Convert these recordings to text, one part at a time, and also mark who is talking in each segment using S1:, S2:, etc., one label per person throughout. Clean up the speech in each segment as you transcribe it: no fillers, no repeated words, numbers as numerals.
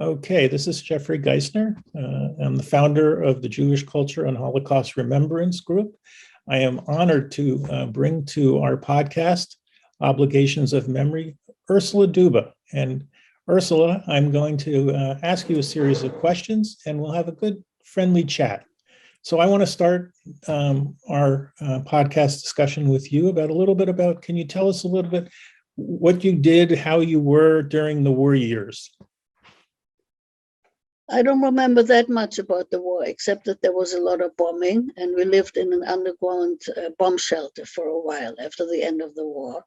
S1: Okay, this is Jeffrey Geisner. I'm the founder of the Jewish Culture and Holocaust Remembrance Group. I am honored to bring to our podcast, Obligations of Memory, Ursula Duba. And Ursula, I'm going to ask you a series of questions and we'll have a good friendly chat. So I want to start our podcast discussion with you about a little bit about, can you tell us a little bit what you did, how you were during the war years?
S2: I don't remember that much about the war, except that there was a lot of bombing, and we lived in an underground bomb shelter for a while after the end of the war.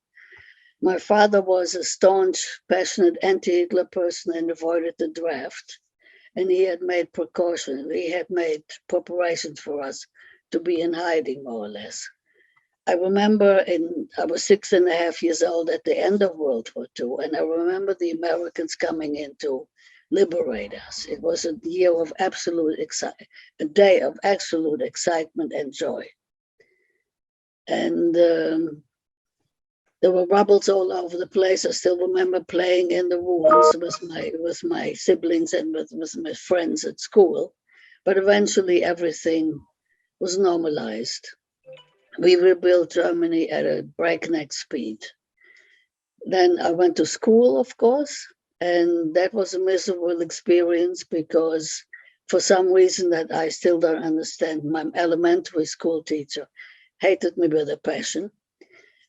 S2: My father was a staunch, passionate anti-Hitler person and avoided the draft, and he had made precautions. He had made preparations for us to be in hiding, more or less. I remember I was 6.5 years old at the end of World War II, and I remember the Americans coming in to liberate us. It was a year of a day of absolute excitement and joy. And there were rubbles all over the place. I still remember playing in the ruins with my siblings and with my friends at school. But eventually everything was normalized. We rebuilt Germany at a breakneck speed. Then I went to school, of course, and that was a miserable experience because for some reason that I still don't understand, my elementary school teacher hated me with a passion.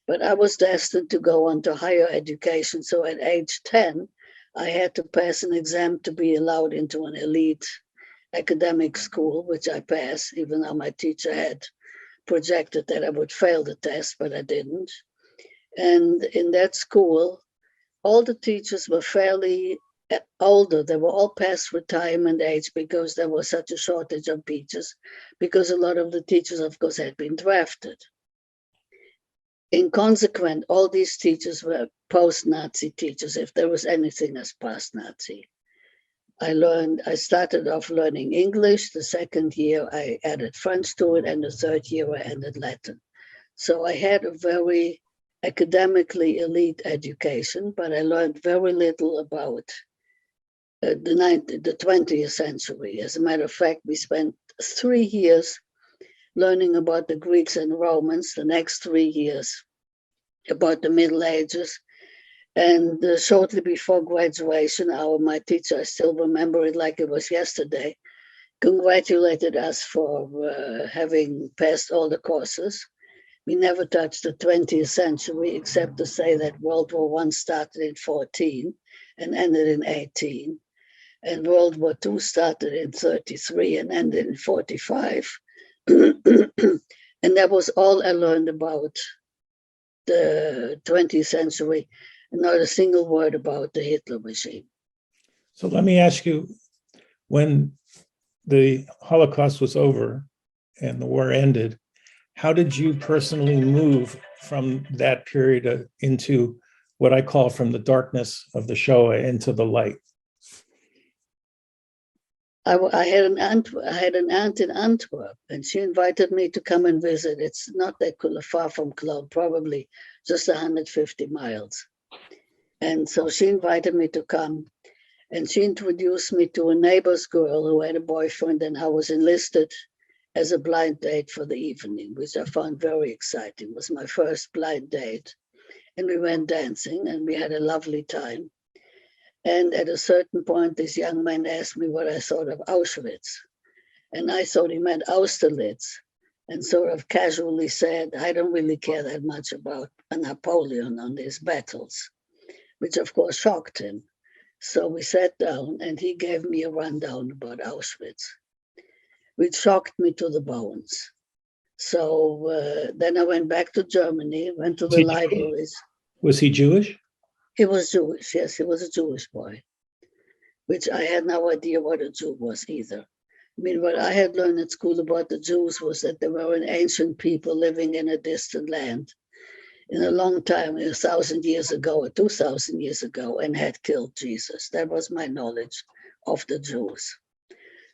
S2: But I was destined to go on to higher education. So at age 10, I had to pass an exam to be allowed into an elite academic school, which I passed, even though my teacher had projected that I would fail the test, but I didn't. And in that school, all the teachers were fairly older. They were all past retirement age because there was such a shortage of teachers, because a lot of the teachers, of course, had been drafted. In consequence, all these teachers were post-Nazi teachers, if there was anything as past-Nazi. I started off learning English. The second year, I added French to it, and the third year, I added Latin. So I had a very academically elite education, but I learned very little about the 20th century. As a matter of fact, we spent 3 years learning about the Greeks and Romans, the next 3 years about the Middle Ages. And shortly before graduation, my teacher, I still remember it like it was yesterday, congratulated us for having passed all the courses. We never touched the 20th century, except to say that World War I started in 14 and ended in 18. And World War II started in 33 and ended in 45. And that was all I learned about the 20th century, and not a single word about the Hitler regime.
S1: So let me ask you, when the Holocaust was over and the war ended, how did you personally move from that period into what I call from the darkness of the Shoah into the light?
S2: I had an aunt in Antwerp, and she invited me to come and visit. It's not that far from Cologne, probably just 150 miles. And so she invited me to come, and she introduced me to a neighbor's girl who had a boyfriend, and I was enlisted as a blind date for the evening, which I found very exciting. It was my first blind date. And we went dancing, and we had a lovely time. And at a certain point, this young man asked me what I thought of Auschwitz. And I thought he meant Austerlitz, and sort of casually said, I don't really care that much about Napoleon on his battles, which of course shocked him. So we sat down, and he gave me a rundown about Auschwitz, which shocked me to the bones. So then I went back to Germany, went to the libraries.
S1: Was he Jewish?
S2: He was Jewish, yes, he was a Jewish boy, which I had no idea what a Jew was either. I mean, what I had learned at school about the Jews was that they were an ancient people living in a distant land in a long time, 1,000 years ago or 2,000 years ago, and had killed Jesus. That was my knowledge of the Jews.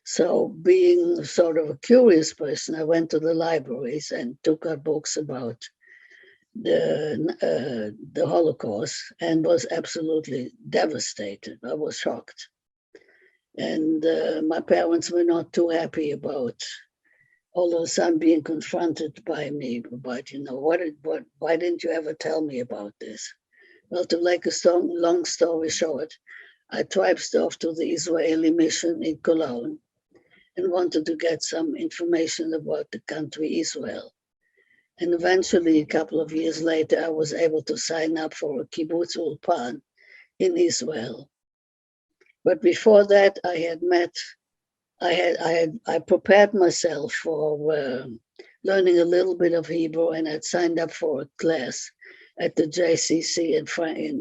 S2: So being sort of a curious person, I went to the libraries and took out books about the Holocaust and was absolutely devastated. I was shocked. And my parents were not too happy about all of a sudden being confronted by me about, why didn't you ever tell me about this? Well, to make a long story short, I traipsed off to the Israeli mission in Cologne and wanted to get some information about the country Israel. And eventually, a couple of years later, I was able to sign up for a kibbutz ulpan in Israel. But before that, I prepared myself for learning a little bit of Hebrew, and I'd signed up for a class at the JCC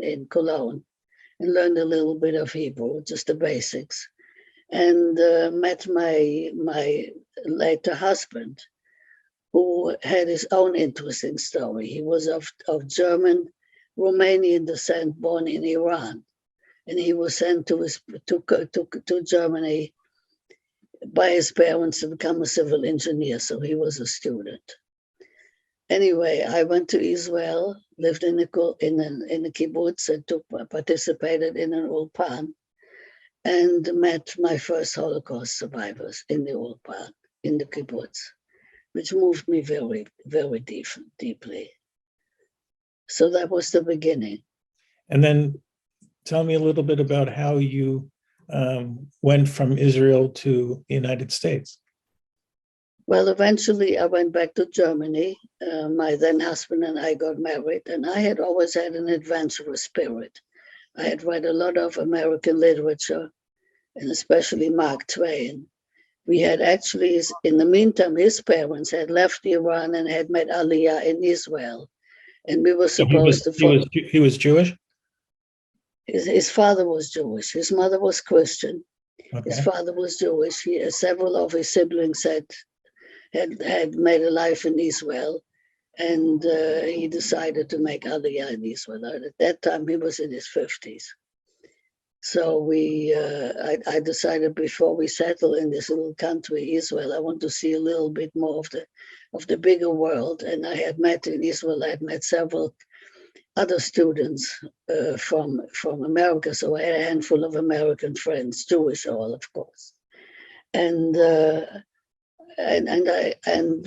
S2: in Cologne and learned a little bit of Hebrew, just the basics, and met my later husband, who had his own interesting story. He was of German, Romanian descent, born in Iran, and he was sent to Germany by his parents to become a civil engineer, so he was a student. Anyway, I went to Israel, lived in a kibbutz, and participated in an ulpan, and met my first Holocaust survivors in the ulpan, in the kibbutz, which moved me very, very deeply. So that was the beginning.
S1: And then tell me a little bit about how you went from Israel to the United States.
S2: Well, eventually I went back to Germany. My then husband and I got married, and I had always had an adventurous spirit. I had read a lot of American literature, and especially Mark Twain. We had actually, in the meantime, his parents had left Iran and had made Aliyah in Israel. And we were supposed to follow.
S1: He was Jewish?
S2: His father was Jewish. His mother was Christian.
S1: Okay.
S2: His father was Jewish. Several of his siblings had made a life in Israel, and he decided to make Aliyah in Israel. At that time, he was in his 50s. So I decided before we settle in this little country, Israel, I want to see a little bit more of the bigger world. And I had met in Israel, I had met several other students from America. So I had a handful of American friends, Jewish all, of course. And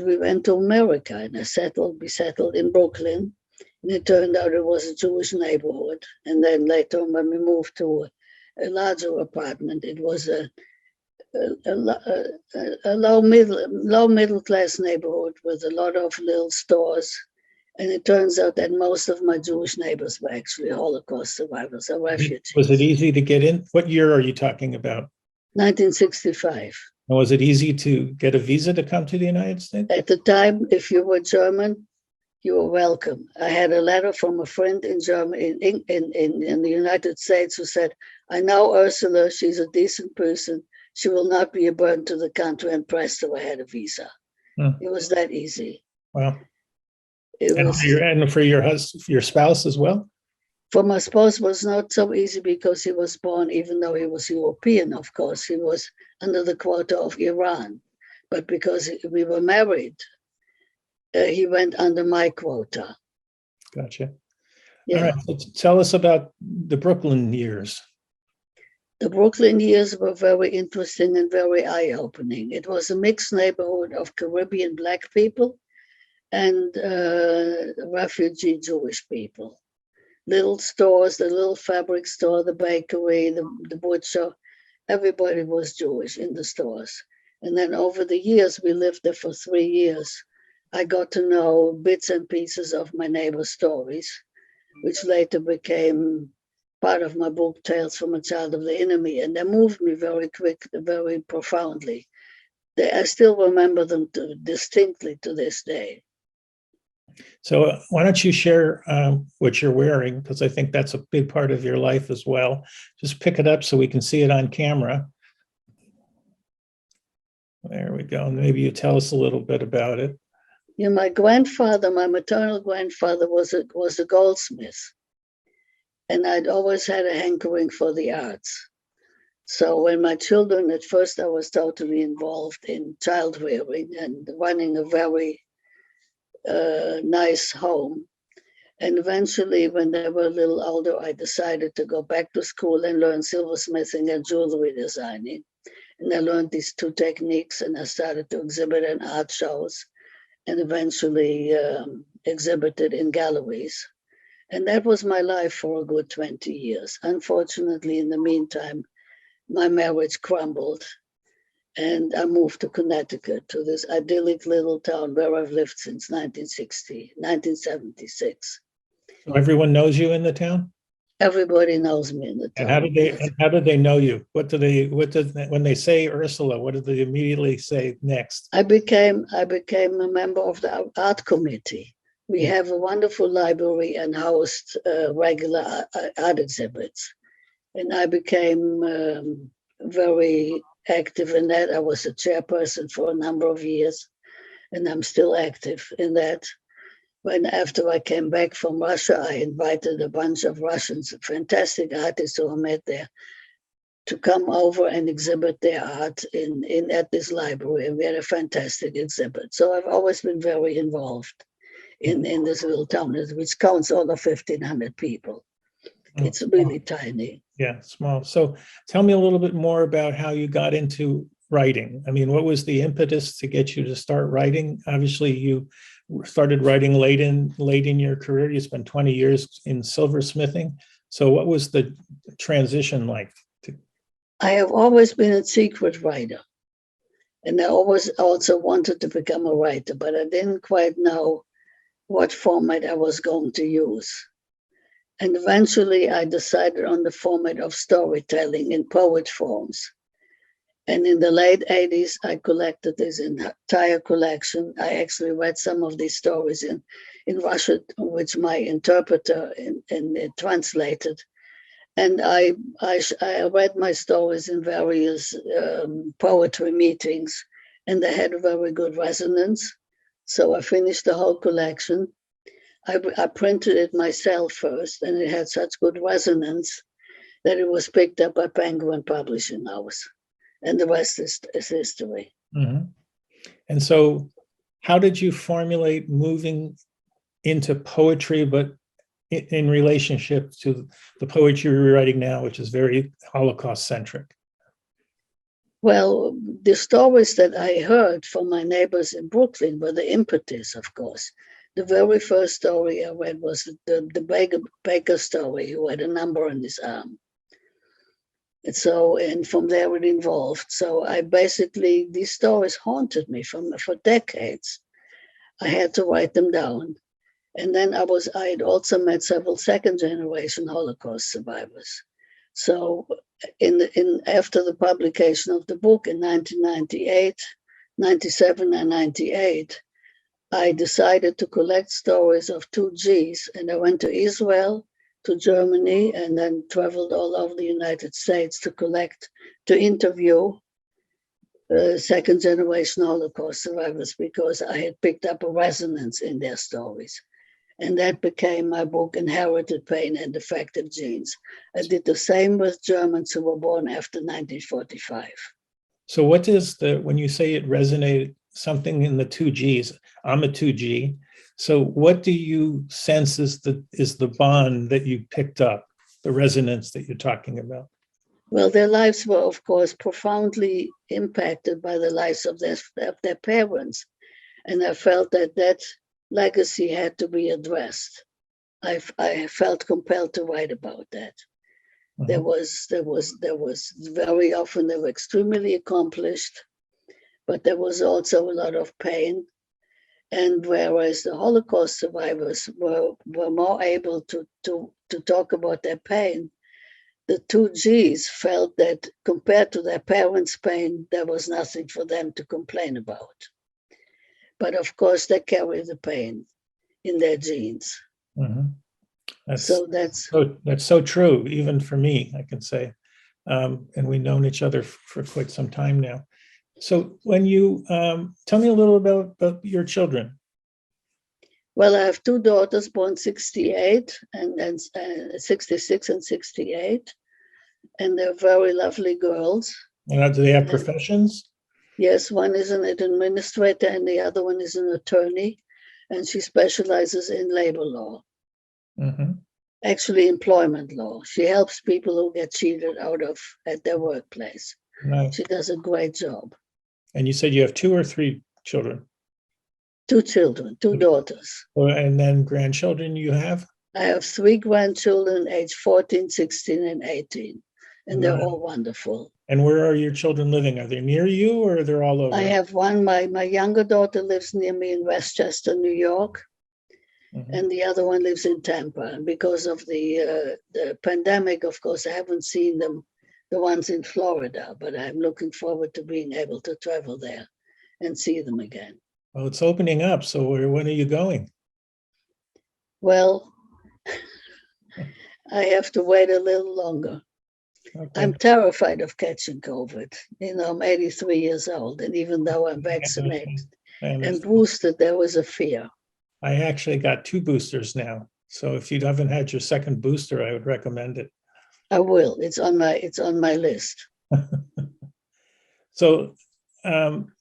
S2: we went to America, and we settled in Brooklyn. And it turned out it was a Jewish neighborhood. And then later on, when we moved to a larger apartment, it was a low middle class neighborhood with a lot of little stores. And it turns out that most of my Jewish neighbors were actually Holocaust survivors or refugees.
S1: Was it easy to get in? What year are you talking about?
S2: 1965.
S1: And was it easy to get a visa to come to the United States?
S2: At the time, if you were German, you were welcome. I had a letter from a friend in Germany, in the United States, who said, I know Ursula, she's a decent person. She will not be a burden to the country, and presto, I had a visa. It was that easy.
S1: Wow. And for your spouse as well?
S2: For my spouse, it was not so easy because he was born, even though he was European, of course, he was under the quota of Iran. But because we were married, he went under my quota.
S1: Gotcha.
S2: Yeah.
S1: All right. So tell us about the Brooklyn years.
S2: The Brooklyn years were very interesting and very eye-opening. It was a mixed neighborhood of Caribbean Black people and refugee Jewish people. Little stores, the little fabric store, the bakery, the butcher, everybody was Jewish in the stores. And then over the years, we lived there for 3 years. I got to know bits and pieces of my neighbor's stories, which later became part of my book, Tales from a Child of the Enemy. And they moved me very very profoundly. I still remember them distinctly to this day.
S1: So why don't you share what you're wearing? Because I think that's a big part of your life as well. Just pick it up so we can see it on camera. There we go. And maybe you tell us a little bit about it.
S2: Yeah, my maternal grandfather was a goldsmith. And I'd always had a hankering for the arts. So when my children, at first I was totally involved in child rearing and running a very nice home. And eventually, when they were a little older, I decided to go back to school and learn silversmithing and jewelry designing. And I learned these two techniques, and I started to exhibit in art shows and eventually exhibited in galleries. And that was my life for a good 20 years. Unfortunately, in the meantime, my marriage crumbled and I moved to Connecticut, to this idyllic little town where I've lived since 1976.
S1: So everyone knows you in the town?
S2: Everybody knows me in the
S1: And
S2: town.
S1: how did they know you? When they say Ursula, what do they immediately say next?
S2: I became a member of the art committee. We have a wonderful library and housed regular art exhibits. And I became very active in that. I was a chairperson for a number of years, and I'm still active in that. When after I came back from Russia, I invited a bunch of Russians, fantastic artists who I met there, to come over and exhibit their art at this library. And we had a fantastic exhibit. So I've always been very involved in this little town, which counts all of 1,500 people. It's really tiny.
S1: Yeah, small. So tell me a little bit more about how you got into writing. I mean, what was the impetus to get you to start writing? Obviously, you started writing late in your career. You spent 20 years in silversmithing. So what was the transition like?
S2: I have always been a secret writer. And I always also wanted to become a writer, but I didn't quite know what format I was going to use. And eventually I decided on the format of storytelling in poet forms. And in the late 80s, I collected this entire collection. I actually read some of these stories in Russian, which my interpreter translated. And I read my stories in various poetry meetings, and they had a very good resonance. So I finished the whole collection. I printed it myself first, and it had such good resonance that it was picked up by Penguin Publishing House. And the rest is history.
S1: Mm-hmm. And so how did you formulate moving into poetry, but in relationship to the poetry you're writing now, which is very Holocaust-centric?
S2: Well, the stories that I heard from my neighbors in Brooklyn were the impetus, of course. The very first story I read was the baker story, who had a number on his arm. And from there it evolved. So these stories haunted me for decades. I had to write them down. And then I had also met several second-generation Holocaust survivors. So after the publication of the book in 1998, 97 and 98, I decided to collect stories of two Gs, and I went to Israel, to Germany, and then traveled all over the United States to interview second-generation Holocaust survivors, because I had picked up a resonance in their stories. And that became my book, Inherited Pain and Defective Genes. I did the same with Germans who were born after 1945.
S1: So when you say it resonated, something in the two Gs, I'm a 2G. So what do you sense is the bond that you picked up, the resonance that you're talking about?
S2: Well, their lives were, of course, profoundly impacted by the lives of their parents. And I felt that legacy had to be addressed. I felt compelled to write about that. Mm-hmm. There was very often, they were extremely accomplished, but there was also a lot of pain. And whereas the Holocaust survivors were more able to talk about their pain, the two Gs felt that compared to their parents' pain, there was nothing for them to complain about. But of course, they carry the pain in their genes.
S1: Mm-hmm.
S2: That's
S1: so true, even for me, I can say. And we've known each other for quite some time now. So when you tell me a little about your children.
S2: Well, I have two daughters born 68 and 66 and 68, and they're very lovely girls.
S1: And do they have professions?
S2: Yes, one is an administrator and the other one is an attorney, and she specializes in labor law.
S1: Mhm.
S2: Actually employment law. She helps people who get cheated out of at their workplace.
S1: Nice.
S2: She does a great job.
S1: And you said you have 2 or 3 children?
S2: 2 children, 2 daughters.
S1: And then grandchildren you have?
S2: I have 3 grandchildren, age 14, 16, and 18, and they're all wonderful.
S1: And where are your children living? Are they near you or they're all over?
S2: I have one, my younger daughter lives near me in Westchester, New York, and the other one lives in Tampa. And because of the pandemic, of course, I haven't seen them, the ones in Florida, but I'm looking forward to being able to travel there and see them again.
S1: Well, it's opening up. So when are you going?
S2: Well, I have to wait a little longer.
S1: Okay.
S2: I'm terrified of catching COVID. You know, I'm 83 years old, and even though I'm vaccinated and boosted, there was a fear.
S1: I actually got 2 boosters now. So if you haven't had your second booster, I would recommend it.
S2: I will. It's on my list.
S1: So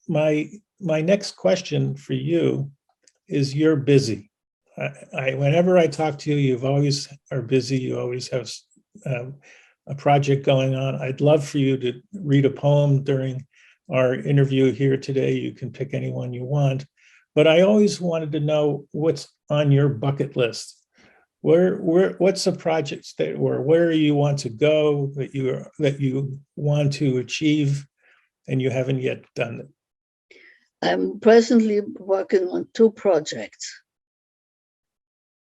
S1: my next question for you is, you're busy. Whenever I talk to you, you've always are busy. You always have a project going on. I'd love for you to read a poem during our interview here today. You can pick any one you want, but I always wanted to know what's on your bucket list. What's the projects where you want to go, that you want to achieve and you haven't yet done it?
S2: I'm presently working on 2 projects.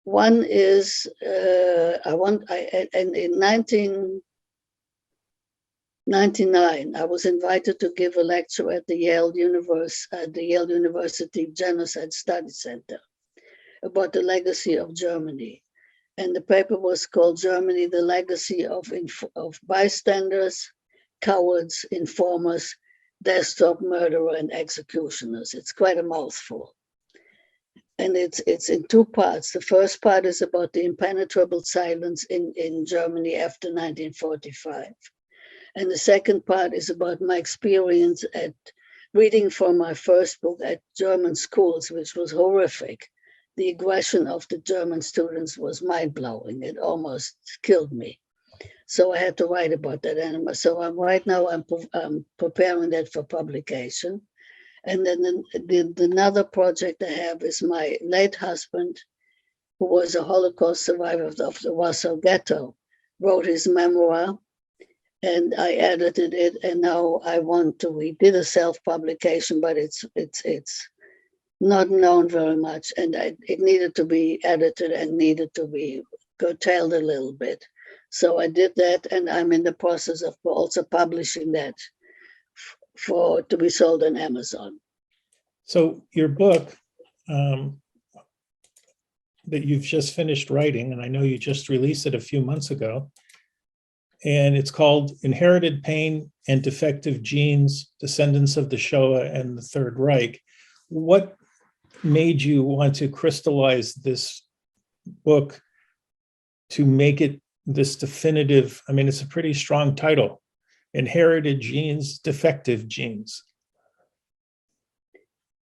S2: One is in 1999, I was invited to give a lecture at the Yale University Genocide Study Center about the legacy of Germany. And the paper was called Germany, the Legacy of Bystanders, Cowards, Informers, Desktop Murderer, and Executioners. It's quite a mouthful. And it's in 2 parts. The first part is about the impenetrable silence in Germany after 1945. And the second part is about my experience at reading from my first book at German schools, which was horrific. The aggression of the German students was mind-blowing. It almost killed me. So I had to write about that. And so I'm preparing that for publication. And then another project I have is my late husband, who was a Holocaust survivor of the Warsaw Ghetto, wrote his memoir, and I edited it. And now we did a self-publication, but it's not known very much, and it needed to be edited and needed to be curtailed a little bit. So I did that, and I'm in the process of also publishing that to be sold on Amazon.
S1: So your book that you've just finished writing, and I know you just released it a few months ago, and it's called Inherited Pain and Defective Genes, Descendants of the Shoah and the Third Reich. What made you want to crystallize this book to make it this definitive? I mean, it's a pretty strong title, Inherited Genes, Defective Genes.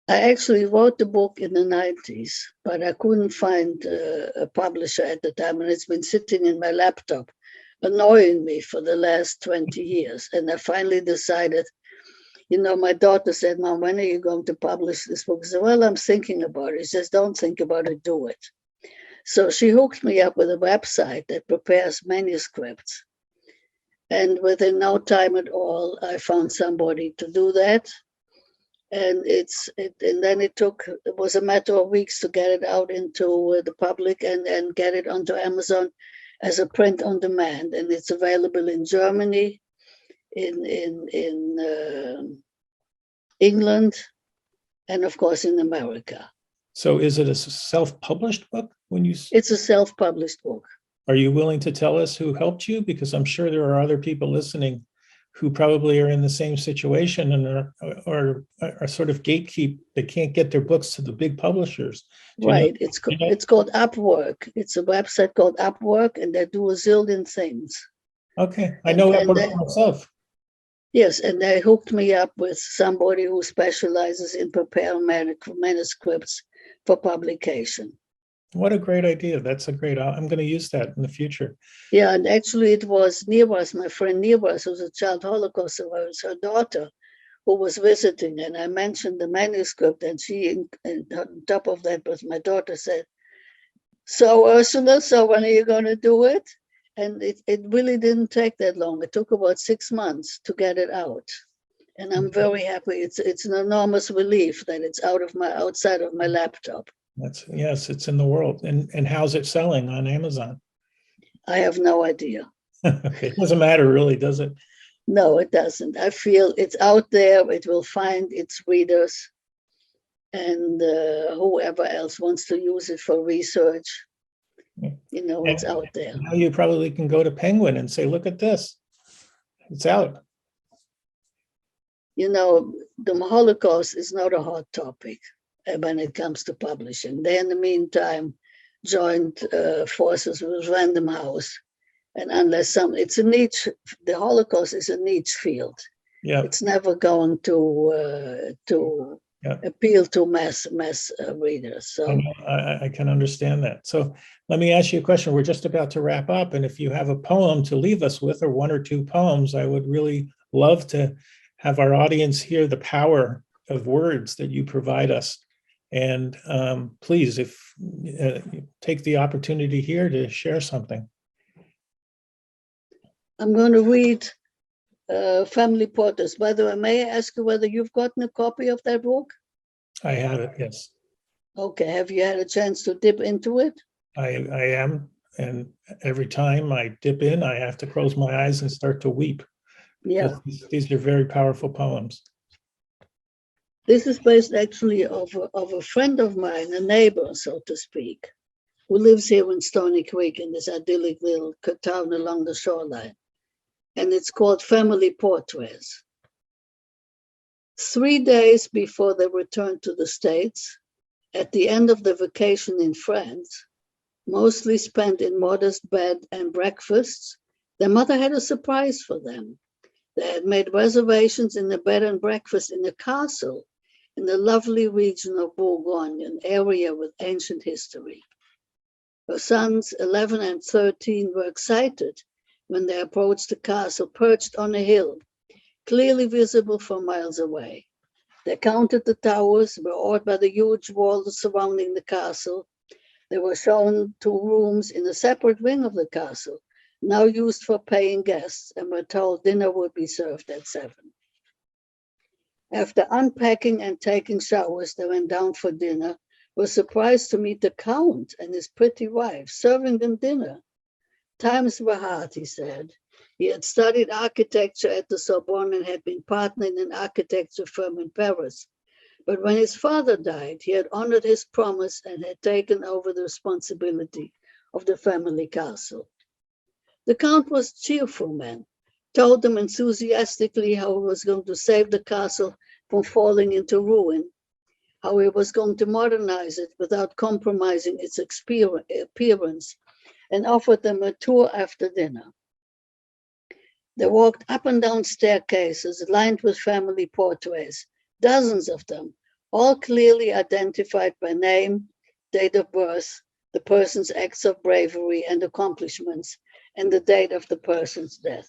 S2: I actually wrote the book in the 90s, but I couldn't find a publisher at the time, and it's been sitting in my laptop, annoying me for the last 20 years. And I finally decided, my daughter said, "Mom, when are you going to publish this book?" I said, "Well, I'm thinking about it." She says, "Don't think about it, do it." So she hooked me up with a website that prepares manuscripts. And within no time at all, I found somebody to do that. And it was a matter of weeks to get it out into the public and get it onto Amazon as a print on demand. And it's available in Germany, in England, and of course in America.
S1: So is it a self-published book?
S2: It's a self-published book.
S1: Are you willing to tell us who helped you? Because I'm sure there are other people listening who probably are in the same situation and are sort of gatekeep. They can't get their books to the big publishers.
S2: Right. It's called Upwork. It's a website called Upwork, and they do a zillion things.
S1: Okay. I know Upwork myself.
S2: Yes, and they hooked me up with somebody who specializes in preparing manuscripts for publication.
S1: What a great idea. That's a great, I'm going to use that in the future.
S2: Yeah, and actually it was Nivas, my friend Nivas, who's a child Holocaust survivor, her daughter, who was visiting, and I mentioned the manuscript, and she, and on top of that was my daughter said, "So Ursula, so when are you going to do it?" And it really didn't take that long. It took about 6 months to get it out. And I'm very happy. It's an enormous relief that it's outside of my laptop.
S1: Yes, it's in the world. And how's it selling on Amazon?
S2: I have no idea.
S1: Okay. It doesn't matter really, does it?
S2: No, it doesn't. I feel it's out there. It will find its readers, and whoever else wants to use it for research, it's out there.
S1: Now you probably can go to Penguin and say, look at this. It's out.
S2: The Holocaust is not a hot topic when it comes to publishing. They, in the meantime, joined forces with Random House. And unless it's a niche, the Holocaust is a niche field.
S1: Yeah.
S2: It's never going to appeal to mass readers. So
S1: I can understand that. So let me ask you a question. We're just about to wrap up. And if you have a poem to leave us with, or 1 or 2 poems, I would really love to have our audience hear the power of words that you provide us. And please, if take the opportunity here to share something.
S2: I'm going to read Family Portraits. By the way, may I ask you whether you've gotten a copy of that book?
S1: I have it, yes.
S2: Okay. Have you had a chance to dip into it?
S1: I am. And every time I dip in, I have to close my eyes and start to weep.
S2: Yeah.
S1: These are very powerful poems.
S2: This is based actually of a friend of mine, a neighbor, so to speak, who lives here in Stony Creek in this idyllic little town along the shoreline. And it's called Family Portraits. 3 days before they returned to the States, at the end of the vacation in France, mostly spent in modest bed and breakfasts, their mother had a surprise for them. They had made reservations in the bed and breakfast in a castle in the lovely region of Bourgogne, an area with ancient history. Her sons, 11 and 13, were excited when they approached the castle perched on a hill, clearly visible from miles away. They counted the towers, were awed by the huge walls surrounding the castle. They were shown 2 rooms in a separate wing of the castle, now used for paying guests, and were told dinner would be served at 7. After unpacking and taking showers, they went down for dinner, were surprised to meet the Count and his pretty wife serving them dinner. Times were hard, he said. He had studied architecture at the Sorbonne and had been partner in an architecture firm in Paris. But when his father died, he had honored his promise and had taken over the responsibility of the family castle. The Count was a cheerful man, told them enthusiastically how he was going to save the castle from falling into ruin, how he was going to modernize it without compromising its appearance, and offered them a tour after dinner. They walked up and down staircases lined with family portraits, dozens of them, all clearly identified by name, date of birth, the person's acts of bravery and accomplishments, and the date of the person's death.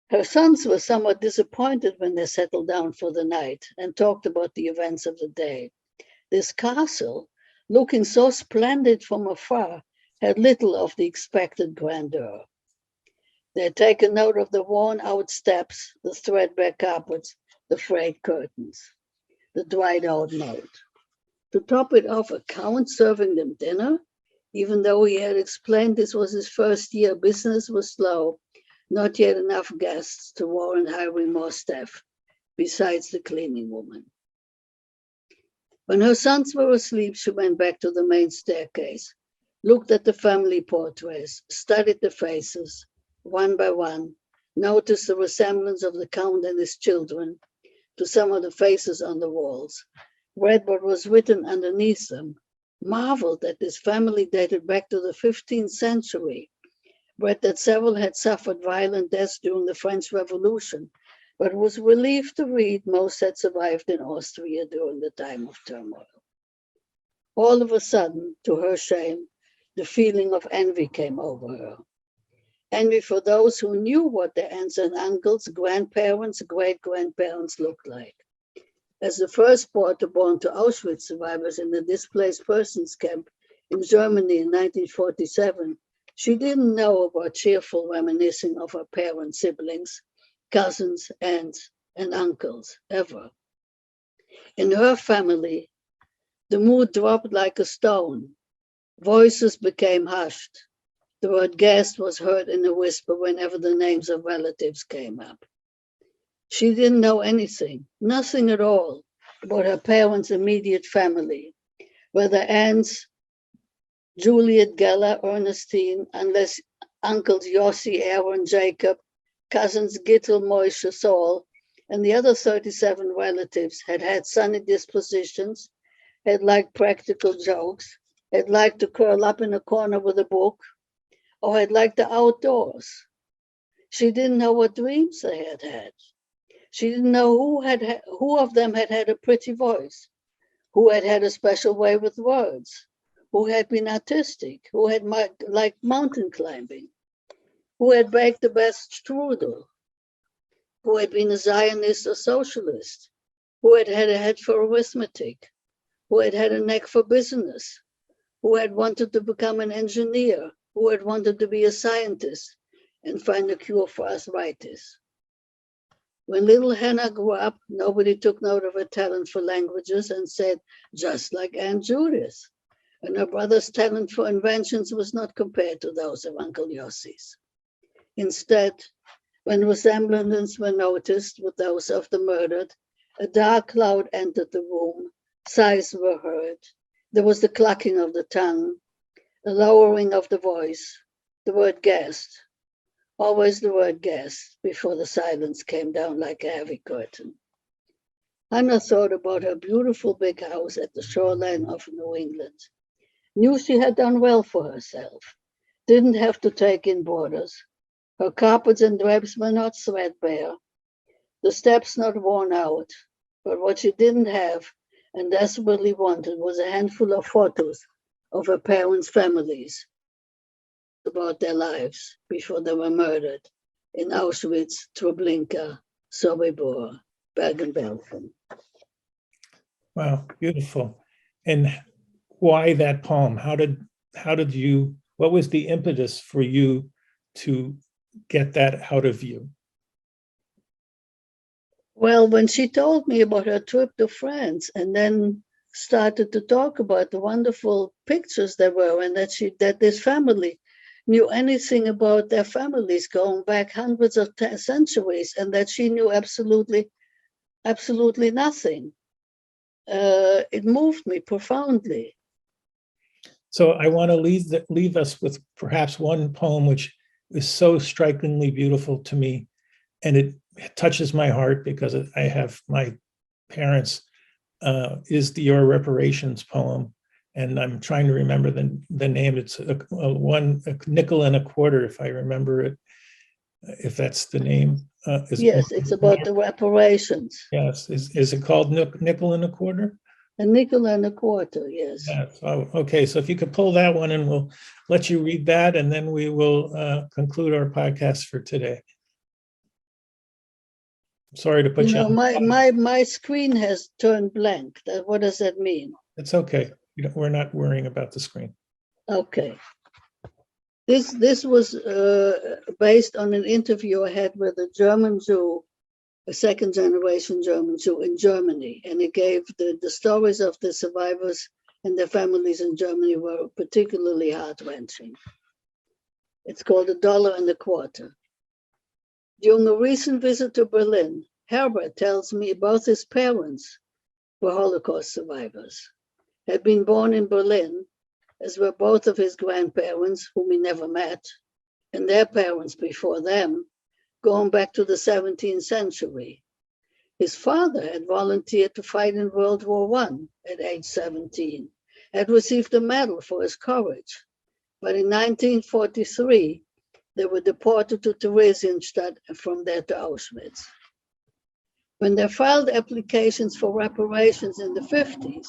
S2: Her sons were somewhat disappointed when they settled down for the night and talked about the events of the day. This castle, looking so splendid from afar, had little of the expected grandeur. They had taken note of the worn-out steps, the threadbare carpets, the frayed curtains, the dried-out moat. To top it off, a Count serving them dinner, even though he had explained this was his first year, business was slow, not yet enough guests to warrant hiring more staff, besides the cleaning woman. When her sons were asleep, she went back to the main staircase, looked at the family portraits, studied the faces, one by one, noticed the resemblance of the Count and his children to some of the faces on the walls, read what was written underneath them, marveled that this family dated back to the 15th century, read that several had suffered violent deaths during the French Revolution, but was relieved to read most had survived in Austria during the time of turmoil. All of a sudden, to her shame, the feeling of envy came over her. Envy for those who knew what their aunts and uncles, grandparents, great-grandparents looked like. As the first daughter born to Auschwitz survivors in the displaced persons camp in Germany in 1947, she didn't know about cheerful reminiscing of her parents, siblings, cousins, aunts, and uncles, ever. In her family, the mood dropped like a stone. Voices became hushed. The word guest was heard in a whisper whenever the names of relatives came up. She didn't know anything, nothing at all, about her parents' immediate family, whether aunts Juliet, Gella, Ernestine, unless uncles Yossi, Aaron, Jacob, cousins Gittel, Moshe, Saul, and the other 37 relatives had had sunny dispositions, had liked practical jokes, had liked to curl up in a corner with a book, or had liked the outdoors. She didn't know what dreams they had had. She didn't know who of them had had a pretty voice, who had had a special way with words, who had been artistic, who had liked mountain climbing, who had baked the best strudel, who had been a Zionist or socialist, who had had a head for arithmetic, who had had a neck for business, who had wanted to become an engineer, who had wanted to be a scientist and find a cure for arthritis. When little Hannah grew up, nobody took note of her talent for languages and said, just like Aunt Judith. And her brother's talent for inventions was not compared to those of Uncle Yossi's. Instead, when resemblances were noticed with those of the murdered, a dark cloud entered the room, sighs were heard, there was the clucking of the tongue, a lowering of the voice, the word guest, always the word guest, before the silence came down like a heavy curtain. Hannah thought about her beautiful big house at the shoreline of New England. Knew she had done well for herself, didn't have to take in boarders. Her carpets and drapes were not threadbare, the steps not worn out, but what she didn't have and desperately wanted was a handful of photos of her parents' families, about their lives before they were murdered in Auschwitz, Treblinka, Sobibor, Bergen-Belsen.
S1: Wow, beautiful. And why that poem? What was the impetus for you to get that out of you?
S2: Well, when she told me about her trip to France and then started to talk about the wonderful pictures there were and that this family knew anything about their families going back hundreds of centuries and that she knew absolutely nothing. It moved me profoundly.
S1: So I want to leave us with perhaps one poem which is so strikingly beautiful to me, and it touches my heart because I have my parents, is the Your Reparations poem. And I'm trying to remember the name. It's a nickel and a quarter, if I remember it, if that's the name.
S2: Yes, it's about the reparations.
S1: Yes. Is it called nickel and a quarter?
S2: A nickel and a quarter, yes.
S1: Yes. Oh, okay. So if you could pull that one and we'll let you read that, and then we will conclude our podcast for today. Sorry to put you on.
S2: My screen has turned blank. What does that mean?
S1: It's okay. We're not worrying about the screen.
S2: Okay. This was based on an interview I had with a German Jew, a second-generation German Jew in Germany, and it gave the stories of the survivors and their families in Germany were particularly heart-wrenching. It's called $1 and a quarter. During a recent visit to Berlin, Herbert tells me both his parents were Holocaust survivors, had been born in Berlin, as were both of his grandparents, whom he never met, and their parents before them, going back to the 17th century. His father had volunteered to fight in World War I at age 17, had received a medal for his courage, but in 1943, they were deported to Theresienstadt and from there to Auschwitz. When they filed applications for reparations in the 50s,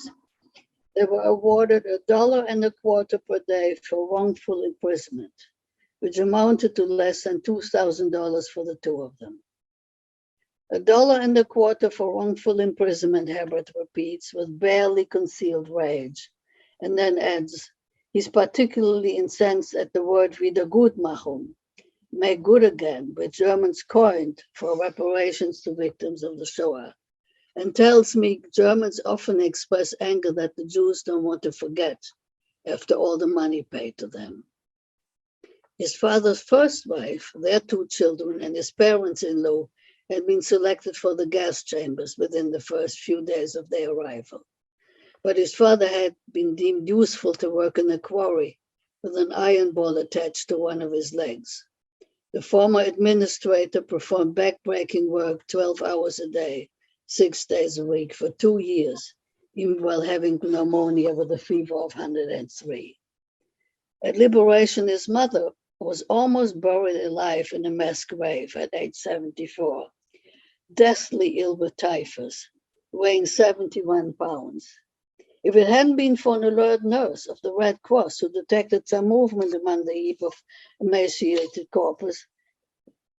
S2: They were awarded $1.25 per day for wrongful imprisonment, which amounted to less than $2,000 for the two of them. $1.25 for wrongful imprisonment, Herbert repeats with barely concealed rage, and then adds, he's particularly incensed at the word Wiedergutmachung, make good again, which Germans coined for reparations to victims of the Shoah, and tells me Germans often express anger that the Jews don't want to forget after all the money paid to them. His father's first wife, their two children, and his parents-in-law had been selected for the gas chambers within the first few days of their arrival. But his father had been deemed useful to work in a quarry with an iron ball attached to one of his legs. The former administrator performed back-breaking work 12 hours a day, 6 days a week for 2 years, even while having pneumonia with a fever of 103. At liberation, his mother was almost buried alive in a mass grave at age 74, deathly ill with typhus, weighing 71 pounds. If it hadn't been for an alert nurse of the Red Cross who detected some movement among the heap of emaciated corpses,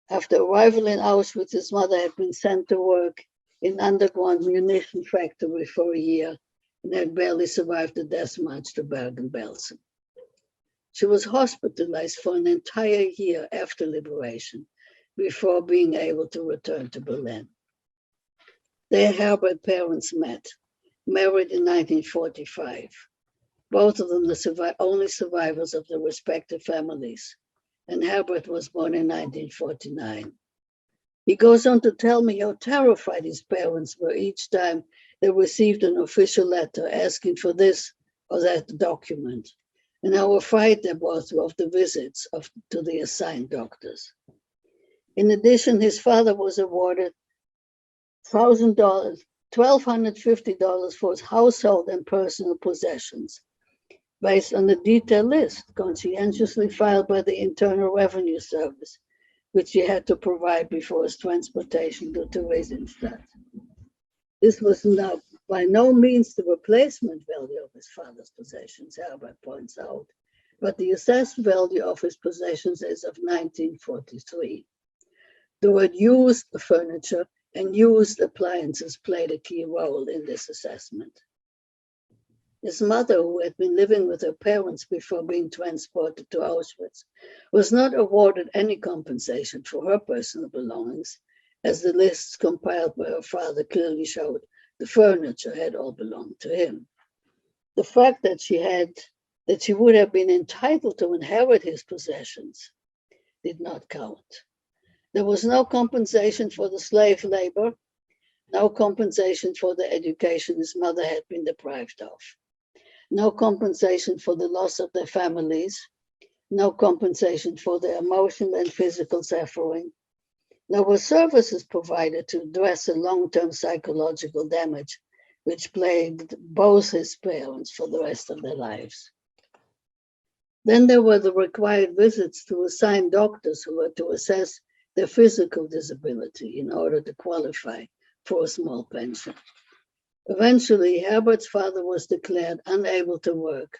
S2: after arrival in Auschwitz, his mother had been sent to work in underground munition factory for a year and had barely survived the death march to Bergen-Belsen. She was hospitalized for an entire year after liberation before being able to return to Berlin. Their Herbert parents met, married in 1945. Both of them the only survivors of their respective families, and Herbert was born in 1949. He goes on to tell me how terrified his parents were each time they received an official letter asking for this or that document, and how afraid they both were of the visits to the assigned doctors. In addition, his father was awarded $1,250 for his household and personal possessions, based on a detailed list conscientiously filed by the Internal Revenue Service, which he had to provide before his transportation to Theresienstadt. This was now by no means the replacement value of his father's possessions, Herbert points out, but the assessed value of his possessions as of 1943. The word used furniture and used appliances played a key role in this assessment. His mother, who had been living with her parents before being transported to Auschwitz, was not awarded any compensation for her personal belongings, as the lists compiled by her father clearly showed the furniture had all belonged to him. The fact that she would have been entitled to inherit his possessions did not count. There was no compensation for the slave labor, no compensation for the education his mother had been deprived of, no compensation for the loss of their families, no compensation for their emotional and physical suffering. There were services provided to address the long-term psychological damage which plagued both his parents for the rest of their lives. Then there were the required visits to assigned doctors who were to assess their physical disability in order to qualify for a small pension. Eventually, Herbert's father was declared unable to work,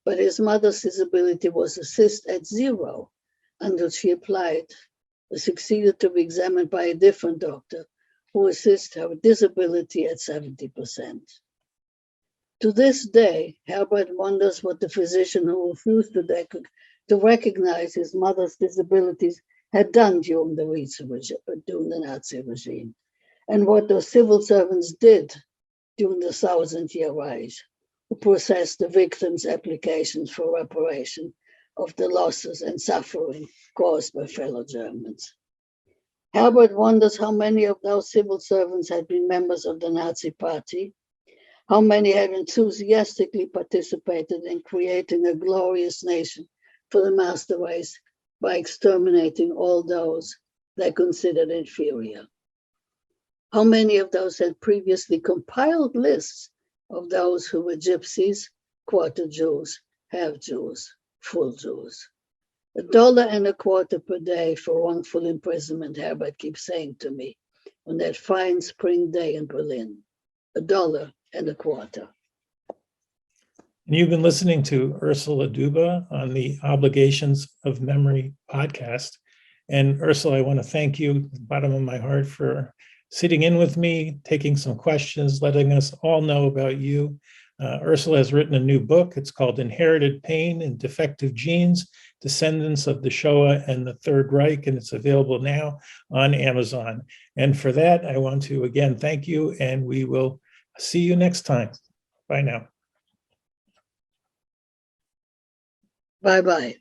S2: but his mother's disability was assessed at 0 until she succeeded to be examined by a different doctor who assessed her disability at 70%. To this day, Herbert wonders what the physician who refused to recognize his mother's disabilities had done during the Nazi regime, and what those civil servants did during the 1,000-year Reich, who processed the victims' applications for reparation of the losses and suffering caused by fellow Germans. Herbert wonders how many of those civil servants had been members of the Nazi Party, how many had enthusiastically participated in creating a glorious nation for the master race by exterminating all those they considered inferior. How many of those had previously compiled lists of those who were gypsies, quarter Jews, half Jews, full Jews. $1.25 per day for wrongful imprisonment, Herbert keeps saying to me on that fine spring day in Berlin. $1.25.
S1: And you've been listening to Ursula Duba on the Obligations of Memory podcast. And Ursula, I want to thank you, from the bottom of my heart, for sitting in with me, taking some questions, letting us all know about you. Ursula has written a new book. It's called Inherited Pain and Defective Genes, Descendants of the Shoah and the Third Reich, and it's available now on Amazon. And for that, I want to again thank you, and we will see you next time. Bye now.
S2: Bye-bye.